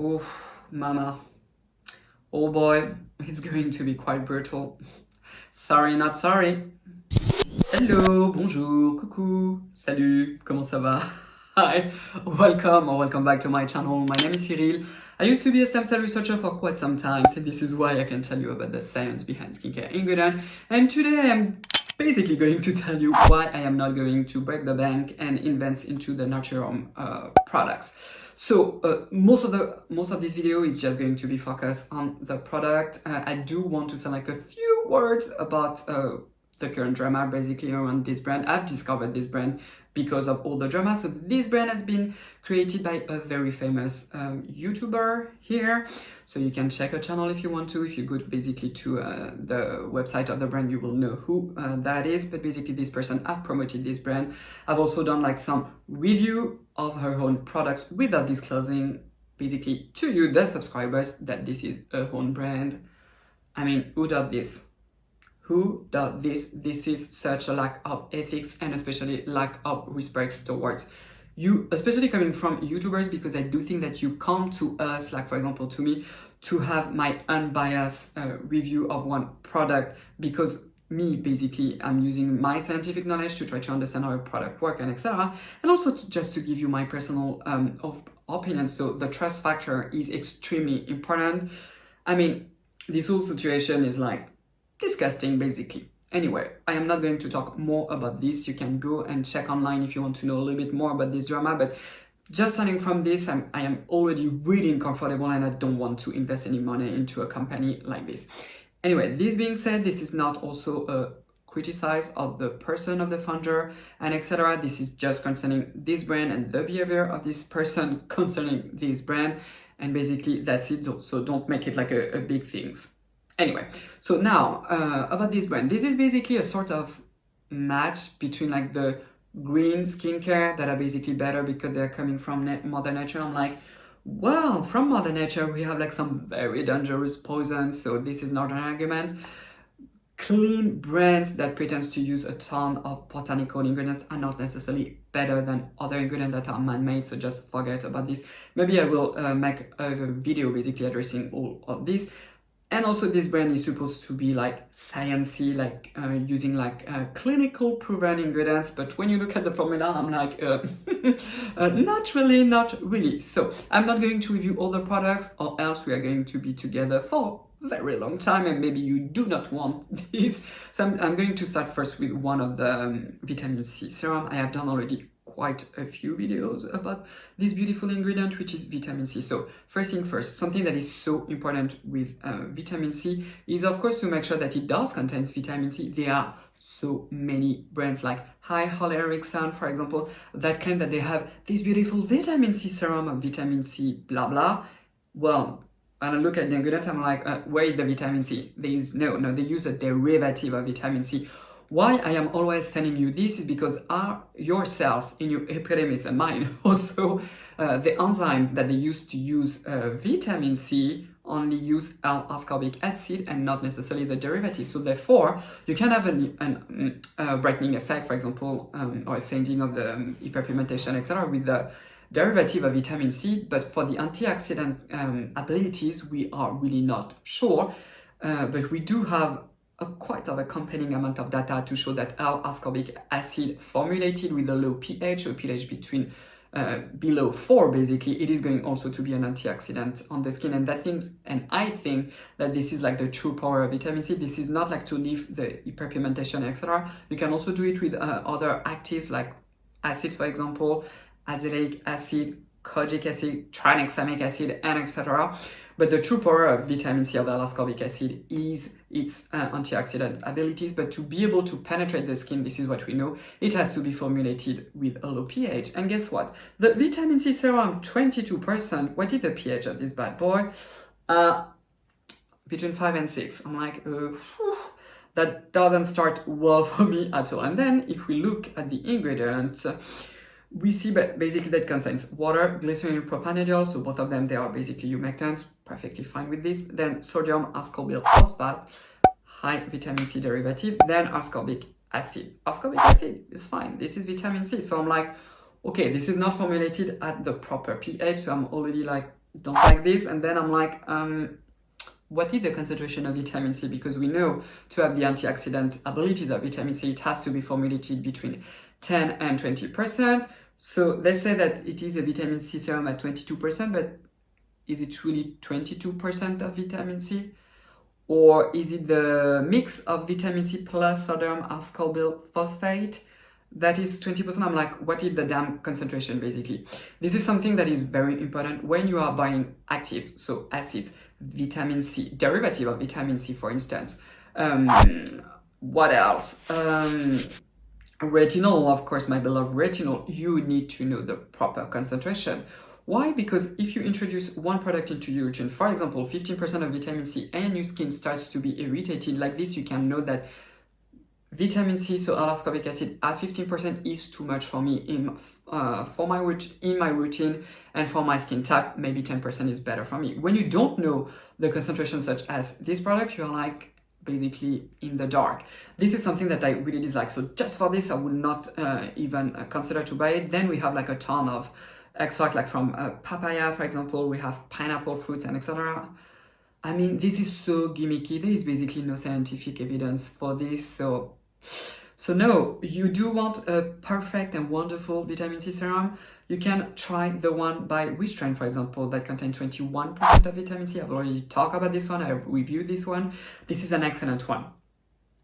Oh, mama. Oh boy, it's going to be quite brutal. Sorry, not sorry. Hello, bonjour, coucou, salut, comment ça va? Hi, welcome back to my channel. My name is Cyril. I used to be a stem cell researcher for quite some time, so this is why I can tell you about the science behind skincare ingredient. And today I am basically going to tell you why I am not going to break the bank and invest into the Naturium products. So most of this video is just going to be focused on the product. I do want to say like a few words about the current drama basically around this brand. I've discovered this brand because of all the drama. So this brand has been created by a very famous YouTuber here. So you can check her channel if you want to. If you go basically to the website of the brand, you will know who that is. But basically this person, I've promoted this brand. I've also done like some review of her own products without disclosing basically to you, the subscribers, that this is her own brand. I mean, who does this? Who does this? This is such a lack of ethics and especially lack of respect towards you, especially coming from YouTubers, because I do think that you come to us, like for example to me, to have my unbiased review of one product, because me basically I'm using my scientific knowledge to try to understand how a product works and etc. And also just to give you my personal opinion. So the trust factor is extremely important. I mean, this whole situation is like disgusting basically. Anyway, I am not going to talk more about this. You can go and check online if you want to know a little bit more about this drama, but just starting from this, I am already really uncomfortable and I don't want to invest any money into a company like this. Anyway, this being said, this is not also a criticize of the person of the founder and etc. This is just concerning this brand and the behavior of this person concerning this brand, and basically that's it. So don't make it like a big things. Anyway, so now about this brand. This is basically a sort of match between like the green skincare that are basically better because they're coming from Mother Nature. I'm like, well, from Mother Nature we have like some very dangerous poisons, so this is not an argument. Clean brands that pretends to use a ton of botanical ingredients are not necessarily better than other ingredients that are man-made, so just forget about this. Maybe I will make a video basically addressing all of this. And also this brand is supposed to be like sciencey, like using like clinical proven ingredients. But when you look at the formula, I'm like, not really. So I'm not going to review all the products, or else we are going to be together for a very long time and maybe you do not want this. So I'm going to start first with one of the vitamin C serum. I have done already quite a few videos about this beautiful ingredient, which is vitamin C. So first thing first, something that is so important with vitamin C is of course to make sure that it does contain vitamin C. There are so many brands like hypoallergenic, for example, that claim that they have this beautiful vitamin C serum of vitamin C blah blah. Well, when I look at the ingredient, I'm like, where is the vitamin C? There is no, they use a derivative of vitamin C. Why I am always telling you this is because your cells in your epidermis and mine also, the enzyme that they use to use vitamin C only use L-ascorbic acid and not necessarily the derivative. So therefore, you can have a brightening effect, for example, or a fading of the hyperpigmentation, etc. with the derivative of vitamin C, but for the antioxidant abilities, we are really not sure. But we do have quite of a compelling amount of data to show that L-ascorbic acid formulated with a low pH, so pH between below 4 basically, it is going also to be an antioxidant on the skin, and I think that this is like the true power of vitamin C. This is not like to leave the hyperpigmentation, etc. You can also do it with other actives like acids, for example, azelaic acid, kojic acid, tranexamic acid, and etc. But the true power of vitamin C, of L-ascorbic acid, is its antioxidant abilities. But to be able to penetrate the skin, this is what we know, it has to be formulated with a low pH. And guess what? The vitamin C serum, 22%. What is the pH of this bad boy? Between 5 and 6. I'm like, that doesn't start well for me at all. And then if we look at the ingredients, we see basically that contains water, glycerin, propanediol, so both of them, they are basically humectants, perfectly fine with this. Then sodium ascorbyl phosphate, high vitamin C derivative, then ascorbic acid. Ascorbic acid is fine, this is vitamin C. So I'm like, okay, this is not formulated at the proper pH, so I'm already like, don't like this. And then I'm like, what is the concentration of vitamin C? Because we know to have the antioxidant abilities of vitamin C, it has to be formulated between 10 and 20%. So they say that it is a vitamin C serum at 22%, but is it really 22% of vitamin C? Or is it the mix of vitamin C plus sodium ascorbyl phosphate that is 20%? I'm like, what is the damn concentration basically? This is something that is very important when you are buying actives, so acids, vitamin C, derivative of vitamin C, for instance. What else? Retinol, of course, my beloved retinol, you need to know the proper concentration. Why? Because if you introduce one product into your routine, for example, 15% of vitamin C, and your skin starts to be irritated like this, you can know that vitamin C, so L-ascorbic acid at 15% is too much for me in my routine, and for my skin type, maybe 10% is better for me. When you don't know the concentration such as this product, you're like basically in the dark. This is something that I really dislike. So just for this, I would not even consider to buy it. Then we have like a ton of extract, like from papaya, for example, we have pineapple fruits and etc. I mean, this is so gimmicky. There is basically no scientific evidence for this. So no, you do want a perfect and wonderful vitamin C serum. You can try the one by Wishtrend, for example, that contains 21% of vitamin C. I've already talked about this one. I've reviewed this one. This is an excellent one.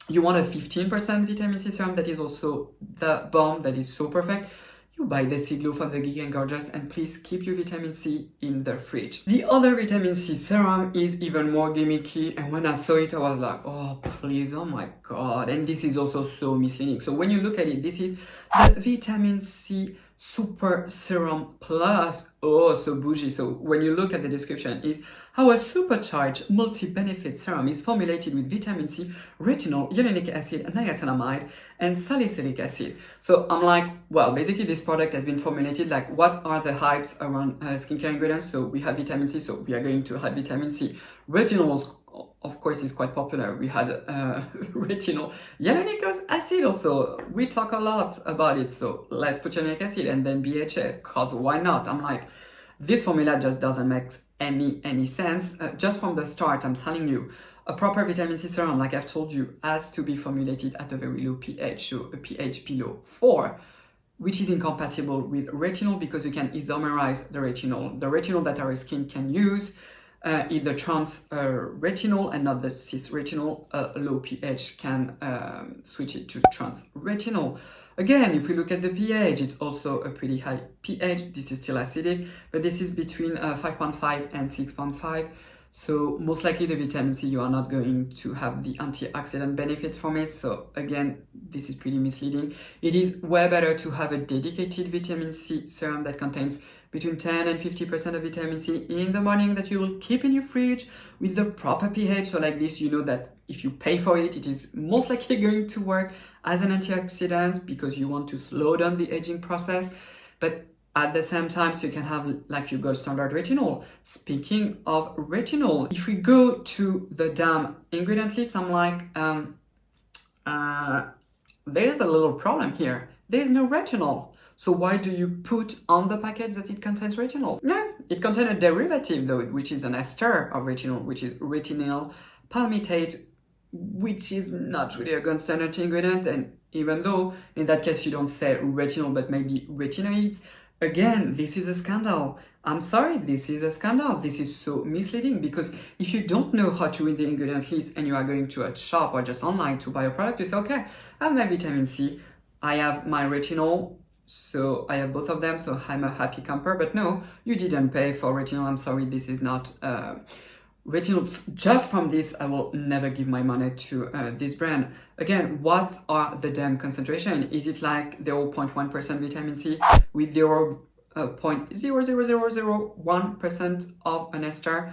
You want a 15% vitamin C serum that is also the bomb, that is so perfect. You buy the Siglo from the Geek and Gorgeous, and please keep your vitamin C in the fridge. The other vitamin C serum is even more gimmicky, and when I saw it, I was like, oh please, oh my god. And this is also so misleading. So when you look at it, this is the vitamin C Super Serum Plus. Oh, so bougie. So when you look at the description, is how a supercharged multi-benefit serum is formulated with vitamin C, retinol, hyaluronic acid, niacinamide, and salicylic acid. So I'm like, well, basically this product has been formulated like, what are the hypes around skincare ingredients? So we have vitamin C, so we are going to have vitamin C. Retinol, of course, is quite popular. We had retinol. Hyaluronic acid also, we talk a lot about it, so let's put hyaluronic acid and then BHA, because why not? I'm like, this formula just doesn't make any sense. Just from the start, I'm telling you, a proper vitamin C serum, like I've told you, has to be formulated at a very low pH, so a pH below 4, which is incompatible with retinol because you can isomerize the retinol that our skin can use. If the trans retinol and not the cis retinol, low pH can switch it to trans retinol. Again, if we look at the pH, it's also a pretty high pH. This is still acidic, but this is between 5.5 and 6.5. So most likely the vitamin C, you are not going to have the antioxidant benefits from it. So again, this is pretty misleading. It is way better to have a dedicated vitamin C serum that contains between 10 and 50% of vitamin C in the morning that you will keep in your fridge with the proper pH. So like this, you know that if you pay for it, it is most likely going to work as an antioxidant because you want to slow down the aging process. But at the same time, so you can have like your gold standard retinol. Speaking of retinol, if we go to the damn ingredient list, I'm like, there's a little problem here. There's no retinol. So why do you put on the package that it contains retinol? No, it contains a derivative though, which is an ester of retinol, which is retinol palmitate, which is not really a gold standard ingredient. And even though in that case you don't say retinol, but maybe retinoids, again, this is a scandal. I'm sorry, this is a scandal. This is so misleading because if you don't know how to read the ingredient list and you are going to a shop or just online to buy a product, you say, okay, I have my vitamin C, I have my retinol, so I have both of them, so I'm a happy camper. But no, you didn't pay for retinol. I'm sorry, this is not retinol. Just from this, I will never give my money to this brand. Again, what are the damn concentration? Is it like 0.1% vitamin C with 0.00001% of an ester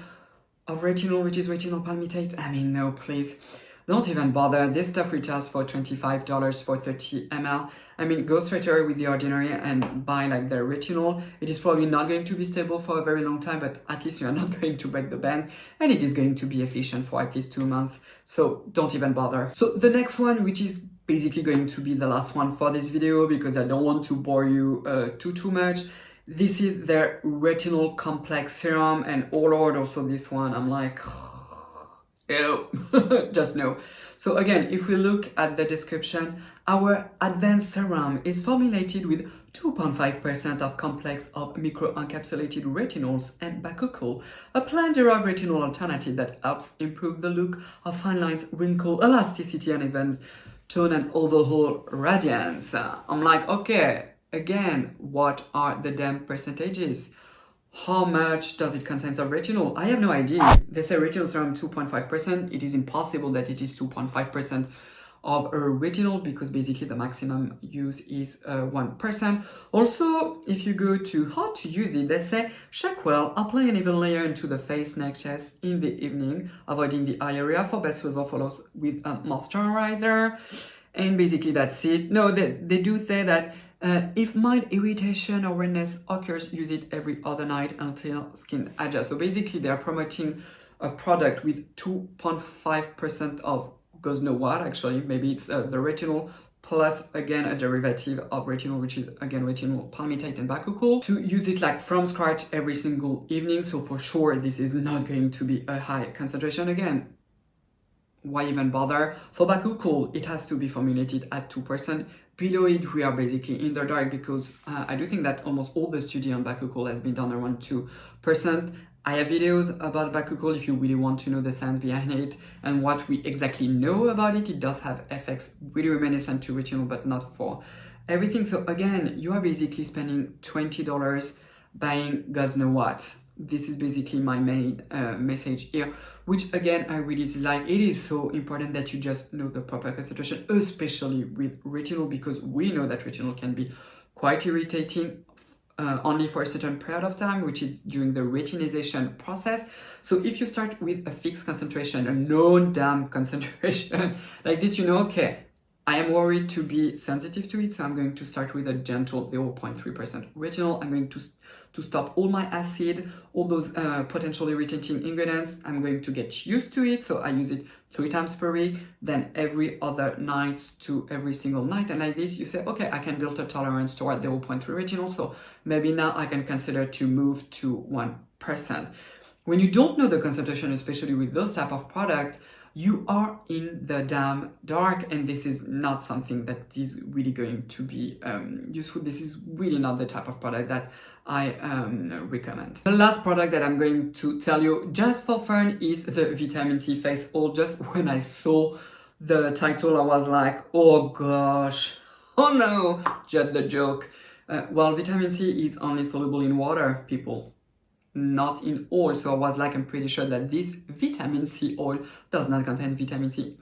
of retinol, which is retinol palmitate? I mean, no, please. Don't even bother. This stuff retails for $25 for 30 ml. I mean, go straight away with The Ordinary and buy like their retinol. It is probably not going to be stable for a very long time, but at least you are not going to break the bank, and it is going to be efficient for at least 2 months. So don't even bother. So the next one, which is basically going to be the last one for this video because I don't want to bore you too much, This is their Retinol Complex Serum, and oh lord, also this one, I'm like, ew, just no. So again, if we look at the description, our advanced serum is formulated with 2.5% of complex of microencapsulated retinols and bakuchiol, a plant-derived retinol alternative that helps improve the look of fine lines, wrinkle, elasticity, and even tone and overall radiance. I'm like, okay, again, what are the damn percentages? How much does it contain of retinol? I have no idea. They say retinol serum 2.5%. It is impossible that it is 2.5% of retinol because basically the maximum use is 1%. Also, if you go to how to use it, they say shake well, apply an even layer into the face, neck, chest in the evening, avoiding the eye area. For best result, follows with a moisturizer. And basically that's it. No, they do say that if mild irritation or redness occurs, use it every other night until skin adjusts. So basically they are promoting a product with 2.5% of goes know what, actually. Maybe it's the retinol plus again a derivative of retinol, which is again retinol, palmitate and bakuchiol, to use it like from scratch every single evening. So for sure this is not going to be a high concentration. Again, why even bother? For bakuchiol, it has to be formulated at 2%. Below it, we are basically in the dark because I do think that almost all the study on bakuchiol has been done around 2%. I have videos about bakuchiol if you really want to know the science behind it and what we exactly know about it. It does have effects really reminiscent to retinol, but not for everything. So again, you are basically spending $20 buying God knows what. This is basically my main message here, which again I really like. It is so important that you just know the proper concentration, especially with retinol, because we know that retinol can be quite irritating only for a certain period of time, which is during the retinization process. So if you start with a fixed concentration, a known damn concentration like this, you know, okay, I am worried to be sensitive to it, so I'm going to start with a gentle 0.3% retinol. I'm going to stop all my acid, all those potentially irritating ingredients. I'm going to get used to it, so I use it 3 times per week, then every other night to every single night. And like this, you say, okay, I can build a tolerance toward 0.3 retinol, so maybe now I can consider to move to 1%. When you don't know the concentration, especially with those type of product, you are in the damn dark, and this is not something that is really going to be useful. This is really not the type of product that I recommend. The last product that I'm going to tell you just for fun is the Vitamin C Face Oil. Just when I saw the title, I was like, oh gosh, oh no, just the joke. Well, vitamin C is only soluble in water, people, not in oil. So I was like, I'm pretty sure that this vitamin C oil does not contain vitamin C.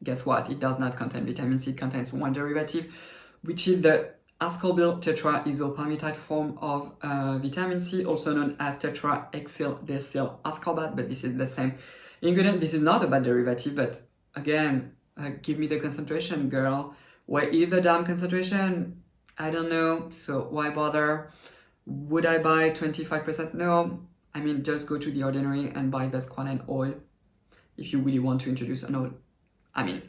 Guess what? It does not contain vitamin C. It contains one derivative, which is the ascorbyl tetraisopalmitide form of vitamin C, also known as tetrahexyldecyl ascorbate, but this is the same ingredient. This is not a bad derivative, but again, give me the concentration, girl. Where is the damn concentration? I don't know, so why bother? Would I buy 25%? No. I mean, just go to the ordinary and buy the squalane oil if you really want to introduce an oil. I mean,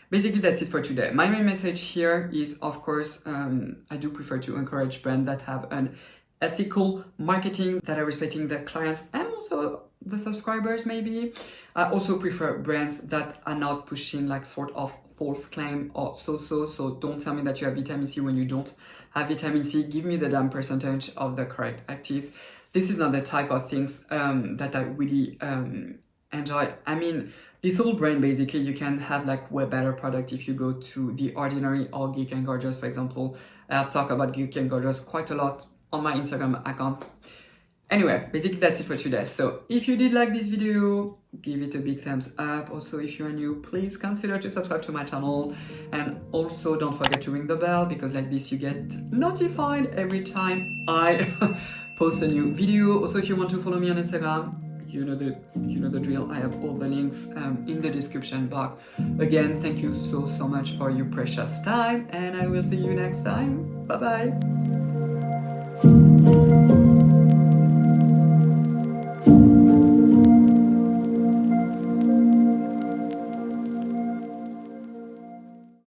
basically that's it for today. My main message here is, of course, I do prefer to encourage brands that have an ethical marketing, that are respecting their clients and also the subscribers maybe. I also prefer brands that are not pushing like sort of false claim or so don't tell me that you have vitamin C when you don't have vitamin C. Give me the damn percentage of the correct actives. This is not the type of things that I really enjoy. I mean, this whole brand, basically you can have like way better product if you go to The Ordinary or Geek and Gorgeous, for example. I have talked about Geek and Gorgeous quite a lot on my Instagram account. Anyway, basically that's it for today. So if you did like this video, give it a big thumbs up. Also, if you are new, please consider to subscribe to my channel, and also don't forget to ring the bell, because like this you get notified every time I post a new video. Also, if you want to follow me on Instagram, you know the drill. I have all the links in the description box. Again, thank you so much for your precious time, and I will see you next time. Bye bye.